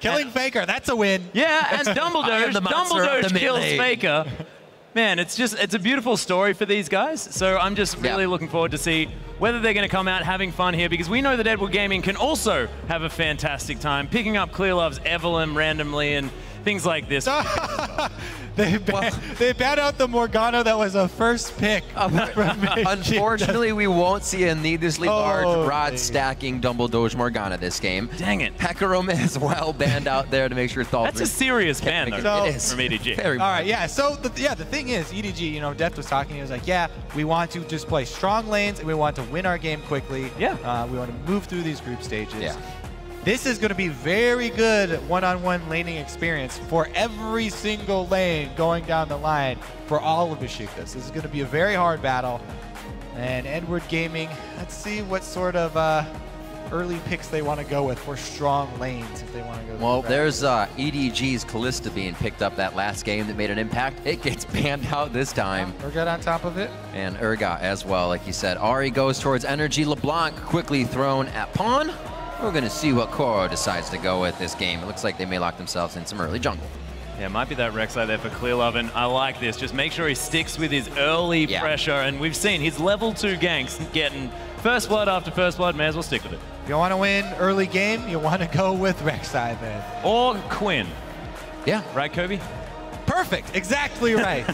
Killing Faker, that's a win. Yeah, and Dumbledore kills Faker. Man, it's a beautiful story for these guys. So I'm just really looking forward to see whether they're going to come out having fun here, because we know that Edward Gaming can also have a fantastic time picking up Clear Love's Evelyn randomly and things like this. They banned out the Morgana that was a first pick. Unfortunately, we won't see a needlessly large rod stacking Dumbledore's Morgana this game. Dang it. Hecarim as well banned out there to make sure Thaldrin. That's a serious ban, though, it is. from EDG. All right, yeah. So the thing is, EDG, you know, Deft was talking. He was like, yeah, we want to just play strong lanes and we want to win our game quickly. Yeah. We want to move through these group stages. Yeah. This is going to be very good one-on-one laning experience for every single lane going down the line for all of Beşiktaş. This is going to be a very hard battle. And Edward Gaming, let's see what sort of early picks they want to go with for strong lanes if they want to go. Well, there's EDG's Callista being picked up that last game that made an impact. It gets banned out this time. Urgot on top of it. And Urgot as well, like you said. Ahri goes towards Energy. LeBlanc quickly thrown at pawn. We're going to see what Koro decides to go with this game. It looks like they may lock themselves in some early jungle. Yeah, it might be that Rek'Sai there for Clear Love, and I like this. Just make sure he sticks with his early pressure, and we've seen his level 2 ganks getting first blood after first blood. May as well stick with it. If you want to win early game, you want to go with Rek'Sai then. Or Quinn. Yeah. Right, Kobe? Perfect. Exactly right.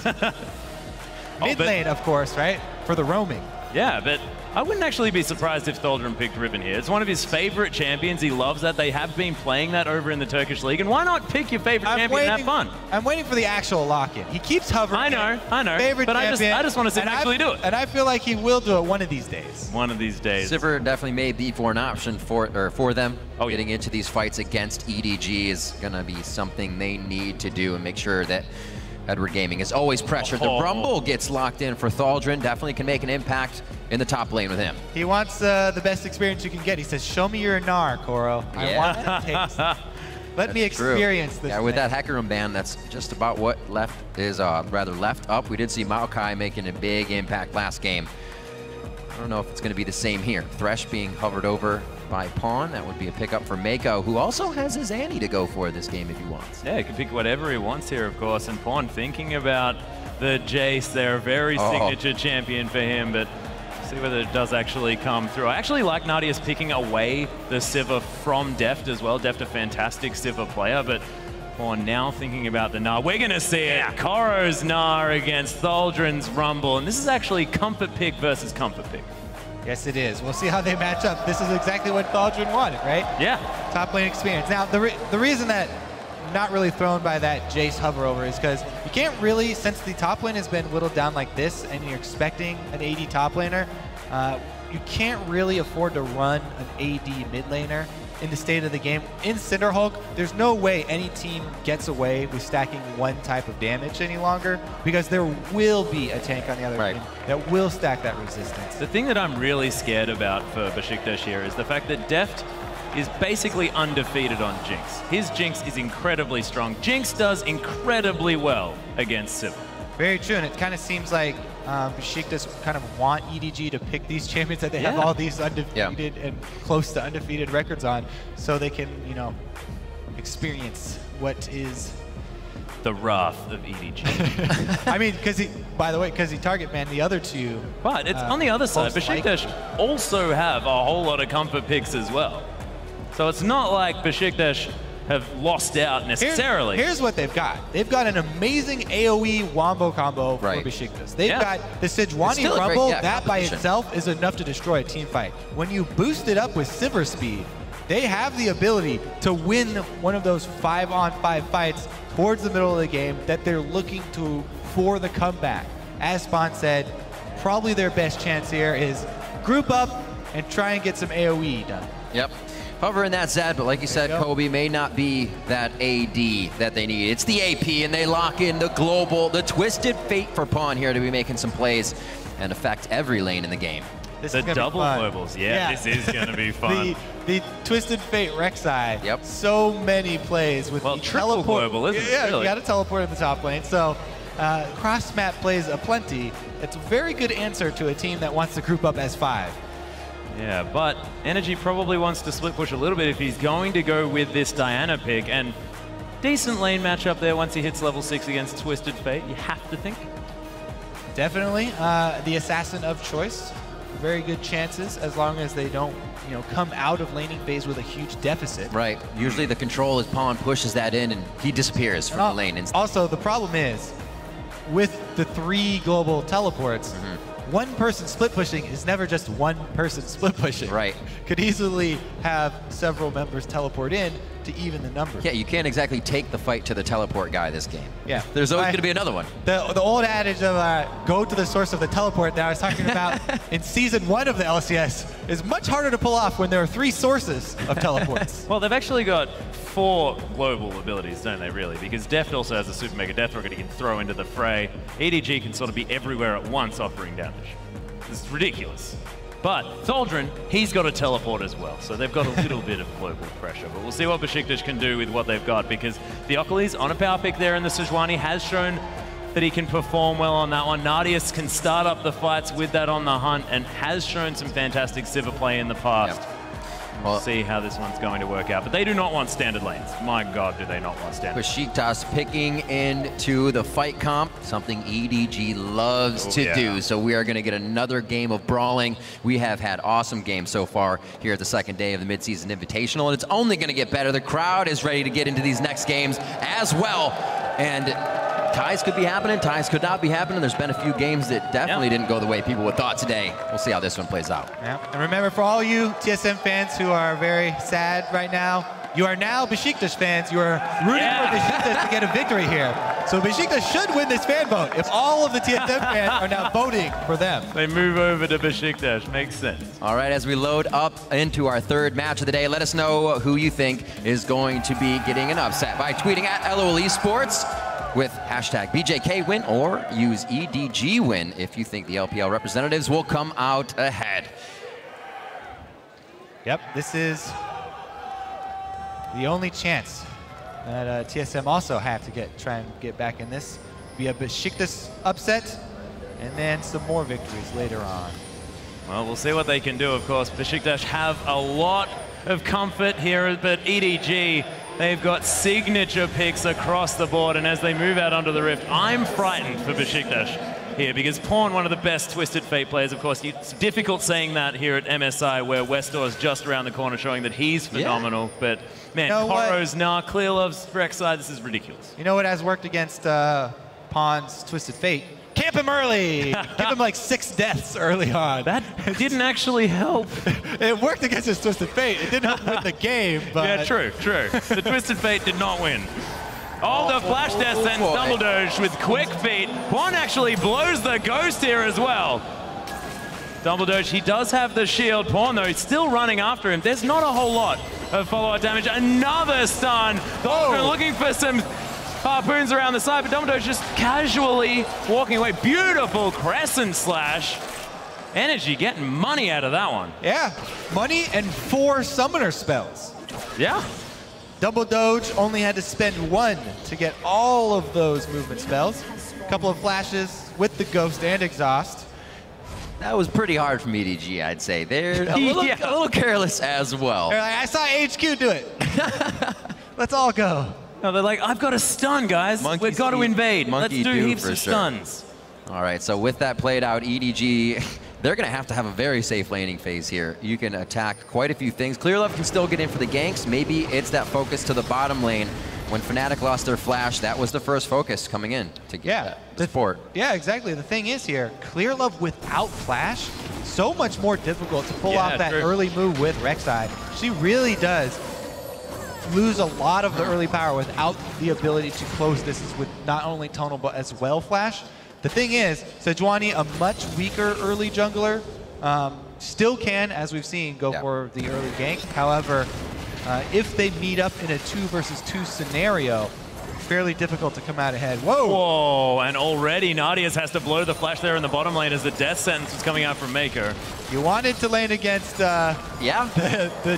Mid lane, of course, right? For the roaming. Yeah, but I wouldn't actually be surprised if Thaldrin picked Ribbon here. It's one of his favorite champions. He loves that. They have been playing that over in the Turkish League. And why not pick your favorite champion and have fun? I'm waiting for the actual lock-in. He keeps hovering. I know. Favorite but champion, I just want to see him actually do it. And I feel like he will do it one of these days. One of these days. Sivir definitely made the an option for them. Getting into these fights against EDG is going to be something they need to do and make sure that Edward Gaming is always pressured. The Rumble gets locked in for Thaldrin. Definitely can make an impact in the top lane with him. He wants the best experience you can get. He says, show me your Gnar, Koro. I want to taste. Let me experience this. Yeah, with that Hecarim ban, that's just about what left is left up. We did see Maokai making a big impact last game. I don't know if it's going to be the same here. Thresh being hovered over by Pawn. That would be a pickup for Mako, who also has his Annie to go for this game if he wants. Yeah, he can pick whatever he wants here, of course. And Pawn thinking about the Jace there, very signature champion for him, but see whether it does actually come through. I actually like Nadia's picking away the Sivir from Deft as well. Deft a fantastic Sivir player, but Pawn now thinking about the Gnar. We're going to see it. Koro's Gnar against Thaldrin's Rumble, and this is actually comfort pick versus comfort pick. Yes, it is. We'll see how they match up. This is exactly what Thaldrin wanted, right? Yeah. Top lane experience. Now, the reason that not really thrown by that Jace hover over is because you can't really, since the top lane has been whittled down like this and you're expecting an AD top laner, you can't really afford to run an AD mid laner in the state of the game. In Cinderhulk, there's no way any team gets away with stacking one type of damage any longer, because there will be a tank on the other team that will stack that resistance. The thing that I'm really scared about for Beşiktaş here is the fact that Deft is basically undefeated on Jinx. His Jinx is incredibly strong. Jinx does incredibly well against Sivir. Very true, and it kind of seems like Beşiktaş kind of want EDG to pick these champions that they have all these undefeated and close to undefeated records on, so they can, you know, experience what is the wrath of EDG. I mean, by the way, because he target banned the other two. But it's on the other side. Beşiktaş also have a whole lot of comfort picks as well. So it's not like Beşiktaş have lost out necessarily. Here's what they've got. They've got an amazing AoE wombo combo for Beşiktaş. They've got the Sejuani Rumble. That by itself is enough to destroy a team fight. When you boost it up with Sivir speed, they have the ability to win one of those 5-on-5 fights towards the middle of the game that they're looking to for the comeback. As Spawn said, probably their best chance here is group up and try and get some AoE done. Yep. Hovering that Zed, but like you said, Kobe, may not be that AD that they need. It's the AP, and they lock in the global, the twisted fate for Pawn here to be making some plays and affect every lane in the game. The double globals, this is going to be fun. The Twisted Fate Rek'Sai. Yep. So many plays with the triple global, isn't it? Yeah, really? You got to teleport in the top lane. So cross-map plays aplenty. It's a very good answer to a team that wants to group up as 5. Yeah, but Energy probably wants to split push a little bit if he's going to go with this Diana pick, and decent lane matchup there once he hits level 6 against Twisted Fate, you have to think. Definitely the assassin of choice. Very good chances as long as they don't, come out of laning phase with a huge deficit. Right. Usually the control is Pawn pushes that in and he disappears from the lane. Also, the problem is with the 3 global teleports, one person split pushing is never just one person split pushing. Right. Could easily have several members teleport in to even the numbers. Yeah, you can't exactly take the fight to the teleport guy this game. Yeah. There's always going to be another one. The old adage of go to the source of the teleport that I was talking about in Season 1 of the LCS is much harder to pull off when there are 3 sources of teleports. Well, they've actually got 4 global abilities, don't they, really? Because Deft also has a Super Mega Death Rocket he can throw into the fray. EDG can sort of be everywhere at once offering damage. It's ridiculous. But Thaldrin, he's got a teleport as well, so they've got a little bit of global pressure. But we'll see what Beşiktaş can do with what they've got, because the Oculus on a power pick there in the Sejuani has shown that he can perform well on that one. Nadius can start up the fights with that on the hunt and has shown some fantastic Sivir play in the past. Yep. We'll see how this one's going to work out. But they do not want standard lanes. My God, do they not want standard lanes. Beşiktaş picking into the fight comp, something EDG loves to do. So we are going to get another game of brawling. We have had awesome games so far here at the second day of the midseason invitational, and it's only going to get better. The crowd is ready to get into these next games as well. And ties could be happening, ties could not be happening. There's been a few games that definitely didn't go the way people would thought today. We'll see how this one plays out. Yeah. And remember, for all you TSM fans who are very sad right now, you are now Beşiktaş fans. You are rooting for Beşiktaş to get a victory here. So Beşiktaş should win this fan vote if all of the TSM fans are now voting for them. They move over to Beşiktaş. Makes sense. All right, as we load up into our third match of the day, let us know who you think is going to be getting an upset by tweeting at LOL Esports with hashtag BJK win, or use EDG win if you think the LPL representatives will come out ahead. Yep, this is the only chance that TSM also have to try and get back in this via Beşiktaş upset, and then some more victories later on. Well, we'll see what they can do, of course. Beşiktaş have a lot of comfort here, but EDG, they've got signature picks across the board, and as they move out onto the Rift, I'm frightened for Beşiktaş here, because Pawn, one of the best Twisted Fate players, of course. It's difficult saying that here at MSI, where Westor is just around the corner showing that he's phenomenal, but man, Koro's Clear Love's Rek'Sai, this is ridiculous. You know what has worked against Pawn's Twisted Fate? Camp him early! Give him like 6 deaths early on. That didn't actually help. It worked against his Twisted Fate. It didn't help win the game, but... Yeah, true. The Twisted Fate did not win. Oh, the flash death sends Dumbledore with quick feet. Pawn actually blows the ghost here as well. Dumbledore, he does have the shield. Pawn, though, he's still running after him. There's not a whole lot of follow-up damage. Another stun. They're looking for some harpoons around the side, but Dumbledore's just casually walking away. Beautiful crescent slash. Energy getting money out of that one. Yeah, money and 4 summoner spells. Yeah. Double Doge only had to spend 1 to get all of those movement spells. A couple of flashes with the Ghost and Exhaust. That was pretty hard from EDG, I'd say. They're a little careless as well. They're like, I saw HQ do it. Let's all go. No, they're like, I've got a stun, guys. We've got to invade. Let's do heaps of stuns. All right, so with that played out, EDG, they're going to have a very safe laning phase here. You can attack quite a few things. Clear Love can still get in for the ganks. Maybe it's that focus to the bottom lane. When Fnatic lost their flash, that was the first focus coming in to get that support. Yeah, exactly. The thing is here, Clear Love without flash, so much more difficult to pull off that early move with Rek'Sai. She really does lose a lot of the early power without the ability to close distance with not only tonal but as well flash. The thing is, Sejuani, a much weaker early jungler, still can, as we've seen, go for the early gank. However, if they meet up in a 2 versus 2 scenario, fairly difficult to come out ahead. Whoa! Whoa, and already Nadius has to blow the flash there in the bottom lane as the death sentence was coming out from Maker. You wanted to lane against the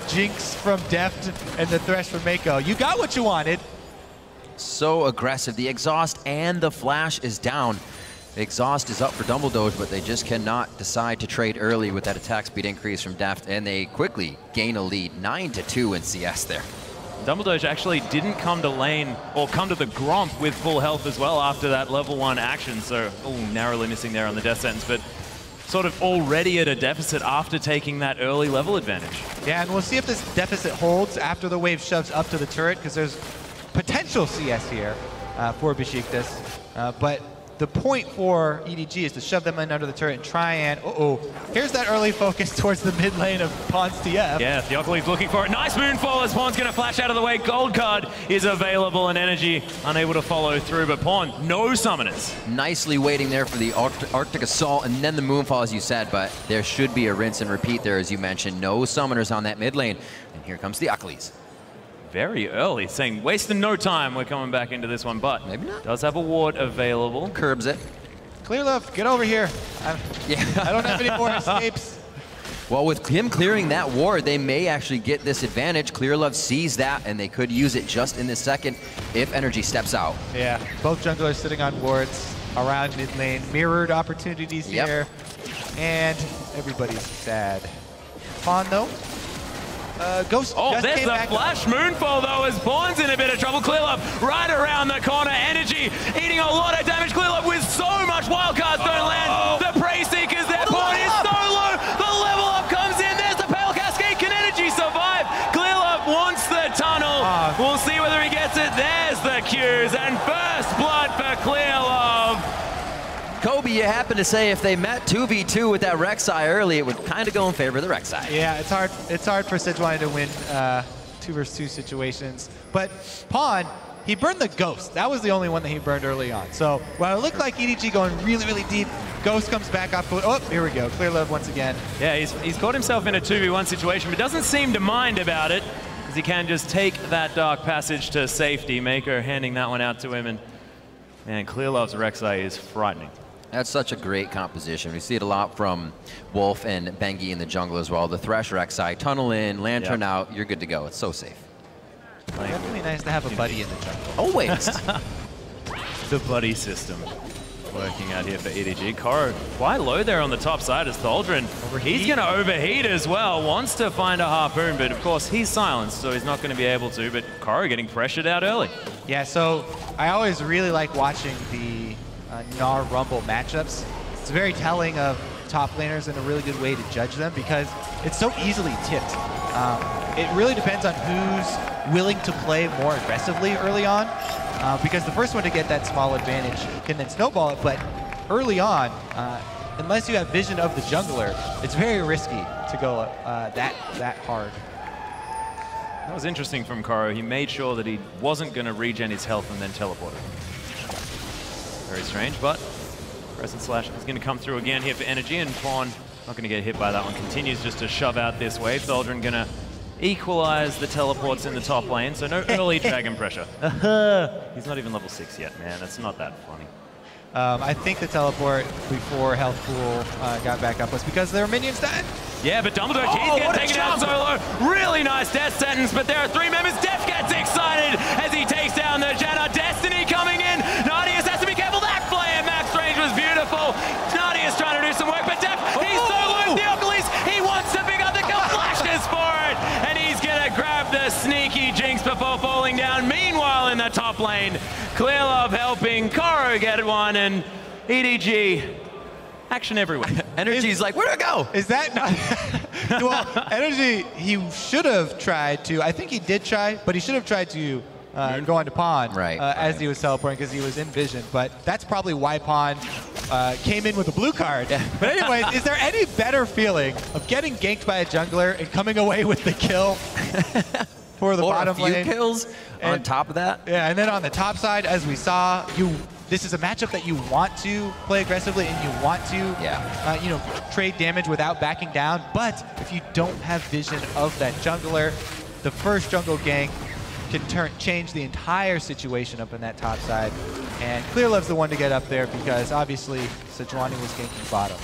Jinx from Deft and the Thresh from Mako. You got what you wanted. So aggressive. The exhaust and the flash is down. Exhaust is up for Dumbledore, but they just cannot decide to trade early with that attack speed increase from Deft, and they quickly gain a lead, 9-2 in CS there. Dumbledore actually didn't come to lane or come to the Gromp with full health as well after that level 1 action, so narrowly missing there on the death sentence, but sort of already at a deficit after taking that early level advantage. Yeah, and we'll see if this deficit holds after the wave shoves up to the turret, because there's potential CS here for Beşiktaş, but the point for EDG is to shove them in under the turret and try and, here's that early focus towards the mid lane of Pawn's TF. Yeah, Theocles looking for it. Nice moonfall as Pawn's going to flash out of the way. Gold card is available and Energy unable to follow through, but Pawn, no summoners. Nicely waiting there for the Arctic Assault and then the moonfall, as you said, but there should be a rinse and repeat there, as you mentioned. No summoners on that mid lane, and here comes Theocles. Very early, saying wasting no time. We're coming back into this one, but maybe not. Does have a ward available. Curbs it. Clear love, get over here. I don't have any more escapes. Well, with him clearing that ward, they may actually get this advantage. Clear love sees that, and they could use it just in this second if Energy steps out. Yeah, both junglers sitting on wards around mid lane. Mirrored opportunities here, and everybody's sad. Pawn though. Ghost just there's came the back flash moonfall though, as Pawn's in a bit of trouble. Clearlove right around the corner. Energy eating a lot of damage. Clearlove with so much wildcards don't land. The Prey Seeker's there. Pawn is so low. The level up comes in. There's the Pale Cascade. Can Energy survive? Clearlove wants the tunnel. We'll see whether he gets it. There's the Qs and first blood for Clearlove. Kobe, you happen to say if they met 2v2 with that Rek'Sai early, it would kind of go in favor of the Rek'Sai. Yeah, it's hard for Sejuani to win 2 versus 2 situations. But Pawn, he burned the Ghost. That was the only one that he burned early on. So while it looked like EDG going really, really deep, Ghost comes back up. Oh, here we go. Clear love once again. Yeah, he's caught himself in a 2v1 situation, but doesn't seem to mind about it, as he can just take that Dark Passage to safety. Maker handing that one out to him, and Clearlove's Rek'Sai is frightening. That's such a great composition. We see it a lot from Wolf and Bengi in the jungle as well. The Thresh Rek'Sai, tunnel in, lantern out, you're good to go. It's so safe. Definitely nice to have a buddy in the jungle. Always. The buddy system working out here for EDG. Koro quite low there on the top side as Thaldrin. He's going to overheat as well. Wants to find a harpoon, but of course he's silenced, so he's not going to be able to. But Koro getting pressured out early. Yeah, so I always really like watching the Gnar Rumble matchups. It's very telling of top laners and a really good way to judge them because it's so easily tipped. It really depends on who's willing to play more aggressively early on because the first one to get that small advantage can then snowball it, but early on, unless you have vision of the jungler, it's very risky to go that hard. That was interesting from Koro. He made sure that he wasn't going to regen his health and then teleport it. Very strange, but Crescent Slash is going to come through again here for Energy, and Pawn not going to get hit by that one. Continues just to shove out this wave. Thaldrin going to equalize the teleports in the top lane, so no early dragon pressure. He's not even level 6 yet, man. That's not that funny. I think the teleport before Health Pool got back up was because there were minions dying. Yeah, but Dumbledore, he's getting taken out solo. Really nice death sentence, but there are 3 members. Def gets excited as he takes down the Janna. Destiny coming in. Nadius has to be careful. That flare max range was beautiful. Nadius trying to do some work, but Def, he's soloing Theocles. He wants to pick up the kill, flashes for it, and he's going to grab the sneaky jinx before falling down. Meanwhile, in the top lane, Clearlove helping Koro get one, and EDG, action everywhere. Energy's like, where'd it go? Is that not? Well, Energy, he should have tried to, I think he did try, but he should have tried to go on to Pawn as he was teleporting because he was in vision. But that's probably why Pawn came in with a blue card. But anyways, is there any better feeling of getting ganked by a jungler and coming away with the kill for the bottom lane? Or a few kills on top of that? Yeah, and then on the top side, as we saw, this is a matchup that you want to play aggressively and you want to trade damage without backing down. But if you don't have vision of that jungler, the first jungle gank can change the entire situation up in that top side. And Clearlove's the one to get up there because obviously Sejuani was ganking bottom.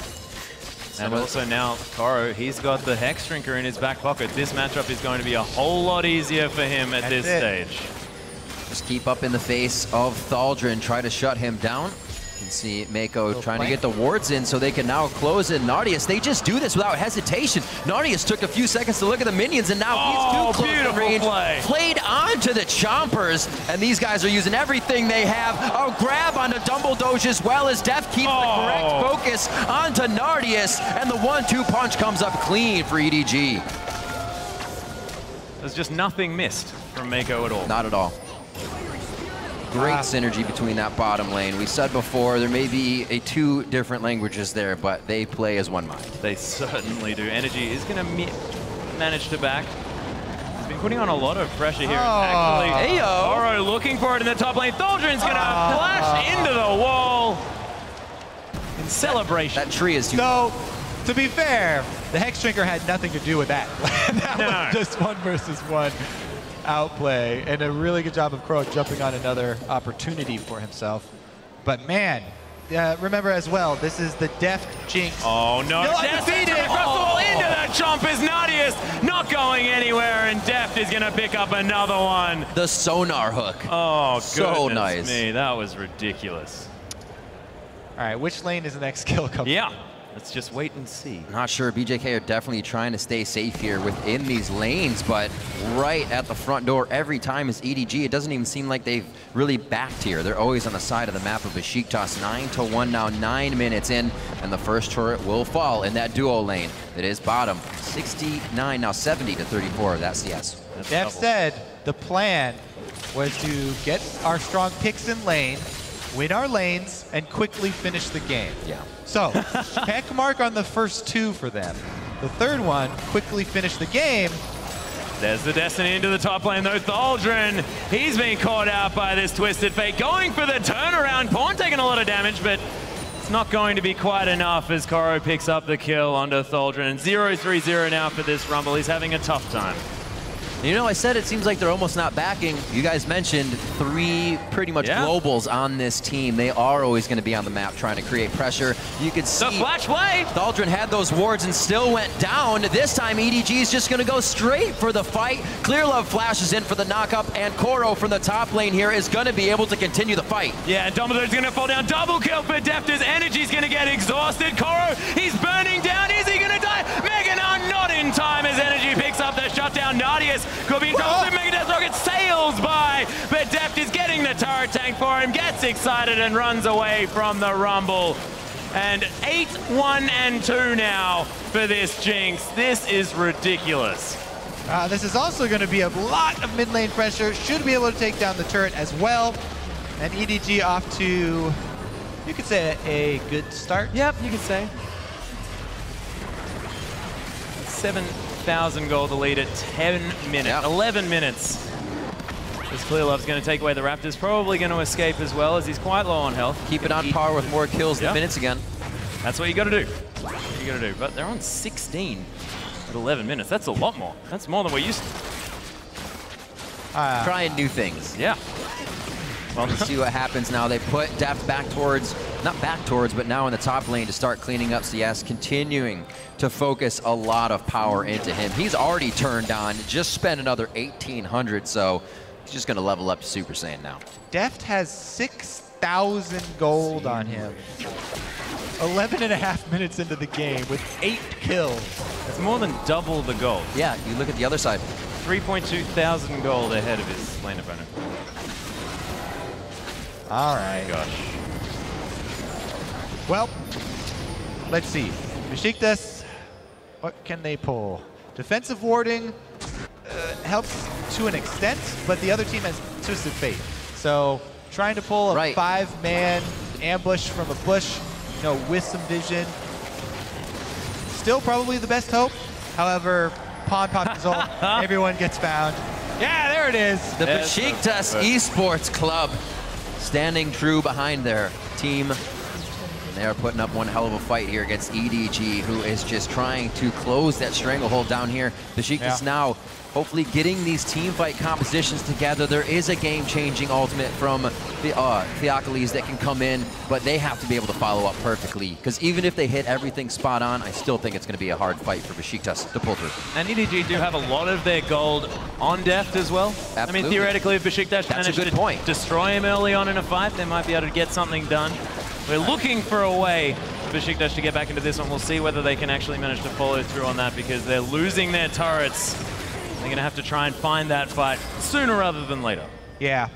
And also now, Koro, he's got the Hex Drinker in his back pocket. This matchup is going to be a whole lot easier for him at this stage. Just keep up in the face of Thaldrin, try to shut him down. You can see Mako trying to get the wards in so they can now close in. Nardius, they just do this without hesitation. Nardius took a few seconds to look at the minions, and now he's too close to range. Played onto the Chompers, and these guys are using everything they have. A grab onto Dumbledoge as well as Def keeps the correct focus onto Nardius, and the 1-2 punch comes up clean for EDG. There's just nothing missed from Mako at all. Not at all. Great synergy between that bottom lane. We said before, there may be two different languages there, but they play as one mind. They certainly do. Energy is going to manage to back. He's been putting on a lot of pressure here. Actually, Oro looking for it in the top lane. Thaldrin's going to flash into the wall in celebration. That tree is too... So, to be fair, the Hex Drinker had nothing to do with that. That was just 1 versus 1. Outplay, and a really good job of Crow jumping on another opportunity for himself. But man, remember as well, this is the Deft Jinx. Oh no, defeated! Into that chomp is Nardius, not going anywhere, and Deft is gonna pick up another one. The sonar hook. Oh, so nice. Me, that was ridiculous. All right, which lane is the next kill coming? Yeah. Let's just wait and see. Not sure. BJK are definitely trying to stay safe here within these lanes, but right at the front door every time is EDG. It doesn't even seem like they've really backed here. They're always on the side of the map of Beşiktaş. 9-1 now, 9 minutes in, and the first turret will fall in that duo lane. It is bottom. 69, now 70-34 of that CS. Def said the plan was to get our strong picks in lane, win our lanes, and quickly finish the game. Yeah. So, check mark on the first 2 for them. The third one, quickly finish the game. There's the Destiny into the top lane though. Thaldrin, he's been caught out by this Twisted Fate. Going for the turnaround. Pawn taking a lot of damage, but it's not going to be quite enough as Koro picks up the kill onto Thaldrin. 0-3-0 now for this Rumble. He's having a tough time. You know, I said it seems like they're almost not backing. You guys mentioned 3 pretty much globals on this team. They are always going to be on the map trying to create pressure. You could see the flash play. Thaldrin had those wards and still went down. This time EDG is just going to go straight for the fight. Clearlove flashes in for the knockup, and Koro from the top lane here is going to be able to continue the fight. Yeah, Dumbledore's going to fall down. Double kill for Deft. His energy's going to get exhausted. Koro, he's burning down. Is he going to die? Meganon not in time as energy picks up the shutdown. Nardius could be in trouble. Mega Death Rocket sails by, but Deft is getting the turret tank for him, gets excited and runs away from the Rumble. And 8-1-2 now for this Jinx. This is ridiculous. This is also going to be a lot of mid lane pressure. Should be able to take down the turret as well. And EDG off to, you could say, a good start. Yep, you could say. 7,000 gold to lead at 10 minutes, 11 minutes. This Clearlove's going to take away the Raptors, probably going to escape as well as he's quite low on health. Keep it on par with more kills than minutes again. That's what you got to do. You got to do. But they're on 16 at 11 minutes. That's a lot more. That's more than we're used to. Trying new things. Yeah. Well, let's see what happens now. They put Deft back towards, not back towards, but now in the top lane to start cleaning up CS, continuing to focus a lot of power into him. He's already turned on, just spent another 1,800, so he's just going to level up to Super Saiyan now. Deft has 6,000 gold on him. 11.5 minutes into the game with 8 kills. That's more than double the gold. Yeah, you look at the other side. 3.2 thousand gold ahead of his lane opponent. All right. Gosh. Well, let's see. Beşiktaş, what can they pull? Defensive warding helps to an extent, but the other team has Twisted Fate. So trying to pull a 5-man ambush from a bush, you know, with some vision, still probably the best hope. However, pawn pop is all, everyone gets found. Yeah, there it is. The Beşiktaş Esports Club standing true behind their team. And they are putting up one hell of a fight here against EDG, who is just trying to close that stranglehold down here. Beşiktaş now hopefully getting these team fight compositions together. There is a game-changing ultimate from Theocles that can come in, but they have to be able to follow up perfectly. Because even if they hit everything spot on, I still think it's going to be a hard fight for Beşiktaş to pull through. And EDG do have a lot of their gold on Deft as well. Absolutely. I mean, theoretically, if Beşiktaş managed to destroy him early on in a fight, they might be able to get something done. We're looking for a way for Beşiktaş to get back into this one. We'll see whether they can actually manage to follow through on that because they're losing their turrets. They're going to have to try and find that fight sooner rather than later. Yeah.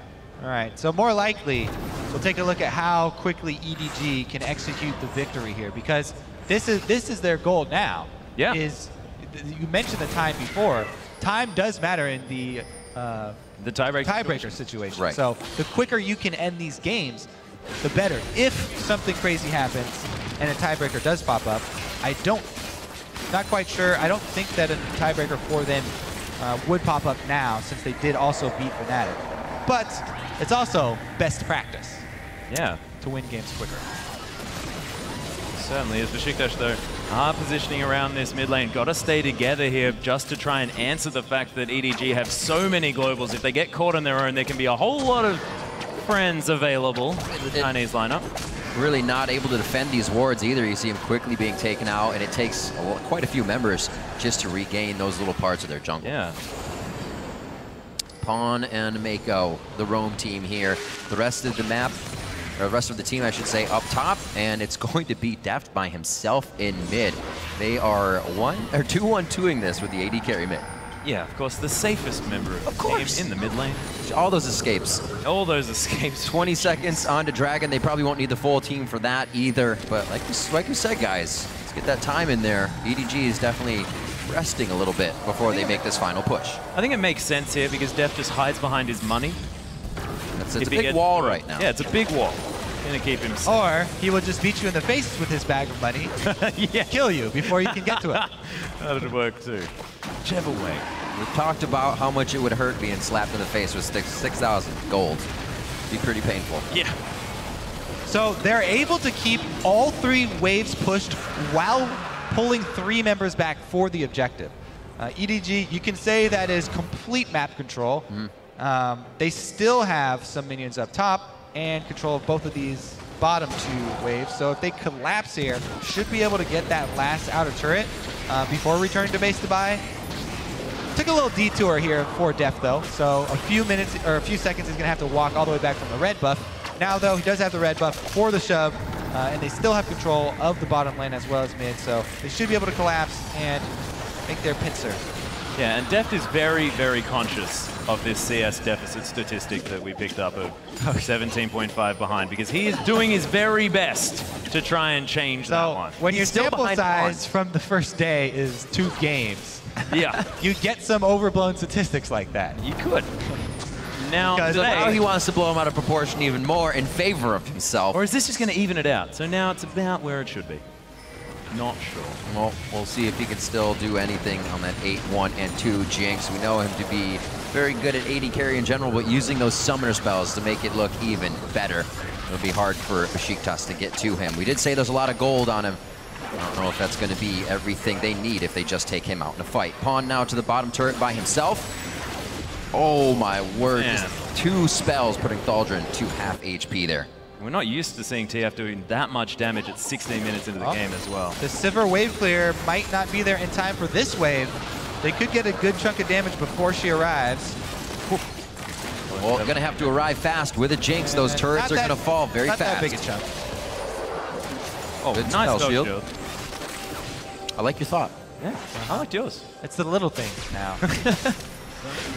All right. So more likely, we'll take a look at how quickly EDG can execute the victory here because this is their goal now. Yeah. You mentioned the time before. Time does matter in the tiebreaker situation. Right. So the quicker you can end these games, the better. If something crazy happens and a tiebreaker does pop up, not quite sure. I don't think that a tiebreaker for them would pop up now since they did also beat Fnatic. But it's also best practice. Yeah. To win games quicker. Certainly is. Beşiktaş, though, are positioning around this mid lane. Got to stay together here just to try and answer the fact that EDG have so many globals. If they get caught on their own, there can be a whole lot of friends available in the Chinese lineup. Really not able to defend these wards either. You see him quickly being taken out, and it takes quite a few members just to regain those little parts of their jungle. Yeah. Pawn and Mako, the roam team here. The rest of the map, or the rest of the team, I should say, up top, and it's going to be Deft by himself in mid. They are 2-1-2ing this with the AD carry mid. Yeah, of course, the safest member of the team in the mid lane. All those escapes. All those escapes. 20 seconds onto Dragon. They probably won't need the full team for that either. But like you said, guys, let's get that time in there. EDG is definitely resting a little bit before they make this final push. I think it makes sense here because Deft just hides behind his money. It's a big wall right now. Yeah, it's a big wall. Gonna keep him safe. Or he will just beat you in the face with his bag of money, yeah. Kill you before you can get to it. That'd work too. Whichever way. We've talked about how much it would hurt being slapped in the face with 6,000 gold. Be pretty painful. Yeah. So they're able to keep all 3 waves pushed while pulling 3 members back for the objective. EDG, you can say that is complete map control. They still have some minions up top and control of both of these bottom 2 waves. So if they collapse here, should be able to get that last outer turret before returning to base to buy. Took a little detour here for Deft though. So a few minutes or a few seconds he's gonna have to walk all the way back from the red buff. Now though, he does have the red buff for the shove and they still have control of the bottom lane as well as mid. So they should be able to collapse and make their pincer. Yeah, and Deft is very, very conscious of this CS deficit statistic that we picked up of 17.5 behind because he is doing his very best to try and change that one. When your sample size from the first day is 2 games, yeah, you get some overblown statistics like that. You could. Now he wants to blow him out of proportion even more in favor of himself. Or is this just going to even it out? So now it's about where it should be. Not sure. Well, we'll see if he can still do anything on that 8-1 and 2 Jinx. We know him to be very good at AD carry in general, but using those summoner spells to make it look even better. It'll be hard for Beşiktaş to get to him. We did say there's a lot of gold on him. I don't know if that's going to be everything they need if they just take him out in a fight. Pawn now to the bottom turret by himself. Oh my word, just 2 spells putting Thaldrun to half HP there. We're not used to seeing TF doing that much damage at 16 minutes into the game as well. The Sivir wave clear might not be there in time for this wave. They could get a good chunk of damage before she arrives. Well, gonna have to arrive fast with a Jinx. Those turrets are gonna fall very fast. Not that big a chunk. Oh, good nice spell shield. I like your thought. Yeah, I like yours. It's the little things now.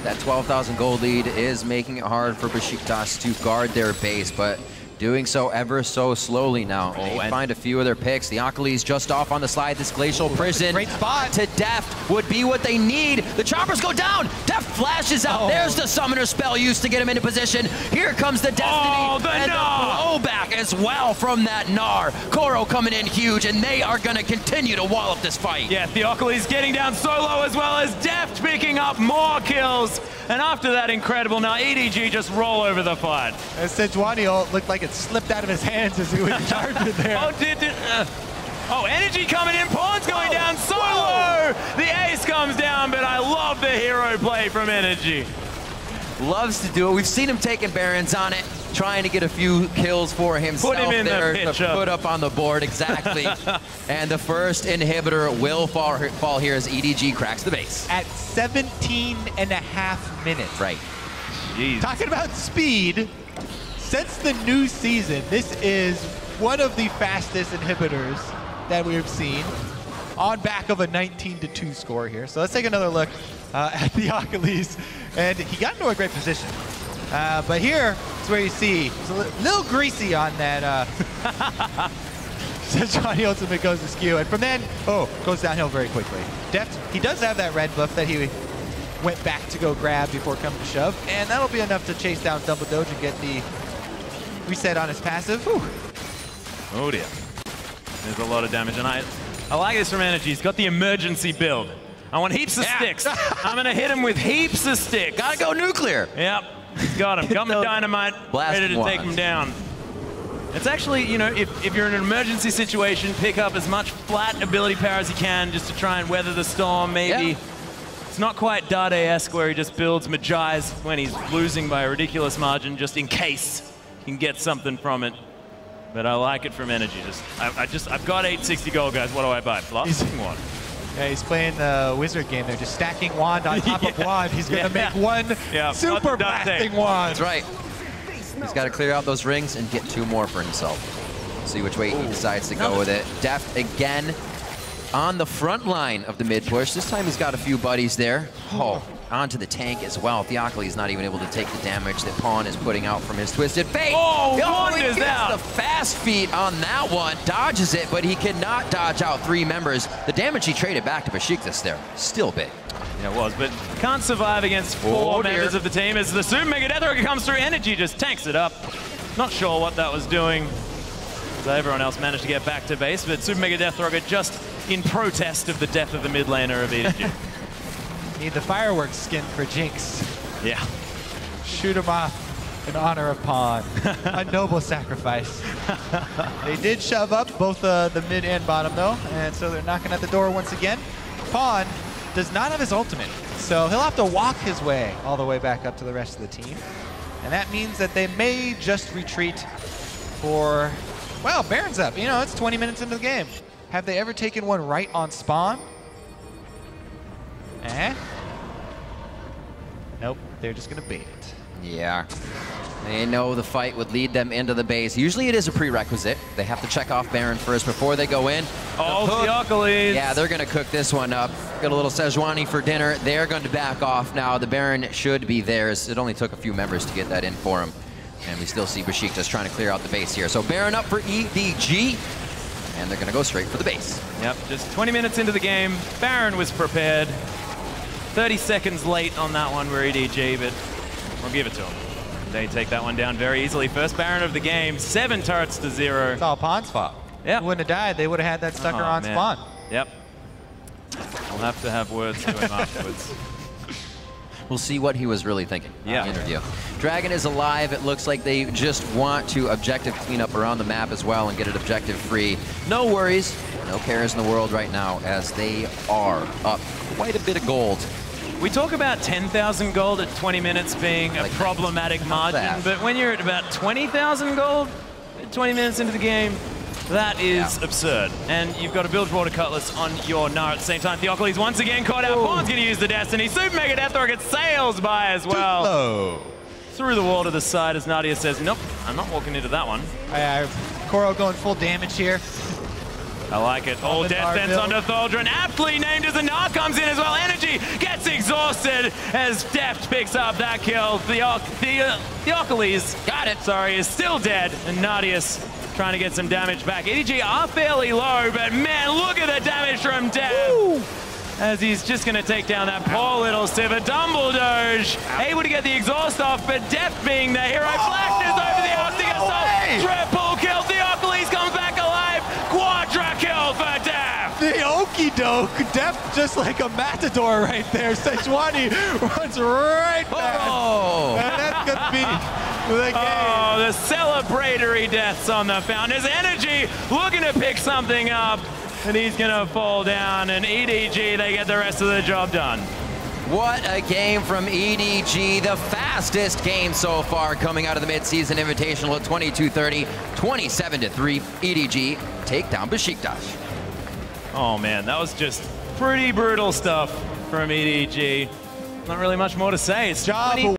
That 12,000 gold lead is making it hard for Beşiktaş to guard their base, but doing so ever so slowly now. They find a few of their picks. The Akali's just off on the slide. This Glacial Prison great spot to Deft would be what they need. The choppers go down. Deft flashes out. There's the summoner spell used to get him into position. Here comes the Destiny and the blowback as well from that Gnar. Koro coming in huge, and they are going to continue to wall up this fight. Yeah, Theocles getting down solo as well as Deft picking up more kills. And after that, incredible. Now EDG just roll over the fight. And Sejuani looked like it slipped out of his hands as he was charging there. Oh, Energy coming in. Pawn's going down solo. The ace comes down, but I love the hero play from Energy. Loves to do it. We've seen him taking Barons on it, trying to get a few kills for himself. Put him in there the to put up on the board, exactly. And the first inhibitor will fall here as EDG cracks the base. At 17.5 minutes. Right. Jeez. Talking about speed, since the new season, this is one of the fastest inhibitors that we've seen on back of a 19-2 score here. So let's take another look at the Achilles. And he got into a great position. But here is where you see it's a little greasy on that. Johnny ultimate goes askew. And from then, goes downhill very quickly. Deft, he does have that red buff that he went back to go grab before coming to shove. And that'll be enough to chase down Double Doge and get the reset on his passive. Whew. Oh dear. There's a lot of damage. And I like this from Energy. He's got the emergency build. I want heaps of sticks. I'm going to hit him with heaps of sticks. Gotta go nuclear. Yep. Got him. Got the dynamite. Ready to take him down. It's actually, you know, if you're in an emergency situation, pick up as much flat ability power as you can just to try and weather the storm, maybe. Yeah. It's not quite Dade-esque where he just builds Magi's when he's losing by a ridiculous margin just in case he can get something from it. But I like it from Energy. I've got 860 gold, guys. What do I buy? Blasting Wand. Yeah, he's playing the wizard game. They're just stacking wand on top of wand. He's going to make one super blasting wand. That's right. He's got to clear out those rings and get 2 more for himself. See which way he decides to go with it. Deft again on the front line of the mid push. This time he's got a few buddies there. Onto the tank as well. Theocles is not even able to take the damage that Pawn is putting out from his Twisted Fate. Wand is out. The fast feet on that one. Dodges it, but he cannot dodge out 3 members. The damage he traded back to Beşiktaş there, still big. Yeah, it was, but can't survive against 4 members of the team as the Super Mega Death Rocket comes through. Energy just tanks it up. Not sure what that was doing. So everyone else managed to get back to base, but Super Mega Death Rocket just in protest of the death of the mid laner of EDG. Need the fireworks skin for Jinx. Yeah. Shoot him off in honor of Pawn. A noble sacrifice. They did shove up both the mid and bottom though, and so they're knocking at the door once again. Pawn does not have his ultimate, so he'll have to walk his way all the way back up to the rest of the team. And that means that they may just retreat for, well, Baron's up. You know, it's 20 minutes into the game. Have they ever taken one right on spawn? Nope, they're just gonna bait it. Yeah. They know the fight would lead them into the base. Usually it is a prerequisite. They have to check off Baron first before they go in. Theocles. Yeah, they're going to cook this one up. Got a little Sejuani for dinner. They're going to back off now. The Baron should be theirs. It only took a few members to get that in for him. And we still see Beşiktaş trying to clear out the base here. So Baron up for EDG. And they're going to go straight for the base. Yep, just 20 minutes into the game. Baron was prepared. 30 seconds late on that one for EDG, but we'll give it to him. They take that one down very easily. First Baron of the game, 7 turrets to 0. It's all Pawn's fault. Yep. He wouldn't have died. They would have had that sucker on spawn. Yep. We'll have to have words to him afterwards. We'll see what he was really thinking in the interview. Dragon is alive. It looks like they just want to objective clean up around the map as well and get it objective free. No worries, no cares in the world right now as they are up quite a bit of gold. We talk about 10,000 gold at 20 minutes being a problematic margin, but when you're at about 20,000 gold at 20 minutes into the game, that is absurd. And you've got a Bilge Water Cutlass on your Gnar at the same time. Theocles once again caught out. Pawn's going to use the Destiny. Super Mega Death Rocket sails by as well. Through the wall to the side as Nadia says, nope, I'm not walking into that one. Koro going full damage here. I like it. All death sense onto Thaldron. Aptly named as the Gnar comes in as well. Energy gets exhausted as Deft picks up that kill. Theocles, got it, sorry, is still dead. And Nadius trying to get some damage back. EDG are fairly low, but man, look at the damage from Deft. As he's just going to take down that poor little Sivir. Dumbledore able to get the exhaust off, but Deft being the hero flashes over the arc to get some triple kill. Theocles comes back alive. Quadra kill for Deft. The okie doke. Deft just like a matador right there. Sejuani runs right past. And that's going to be the game. The celebratory deaths on the fountain. His Energy looking to pick something up. And he's going to fall down, and EDG, they get the rest of the job done. What a game from EDG, the fastest game so far coming out of the mid-season invitational at 22:30, 27-3. EDG take down Beşiktaş. Oh man, that was just pretty brutal stuff from EDG. Not really much more to say. It's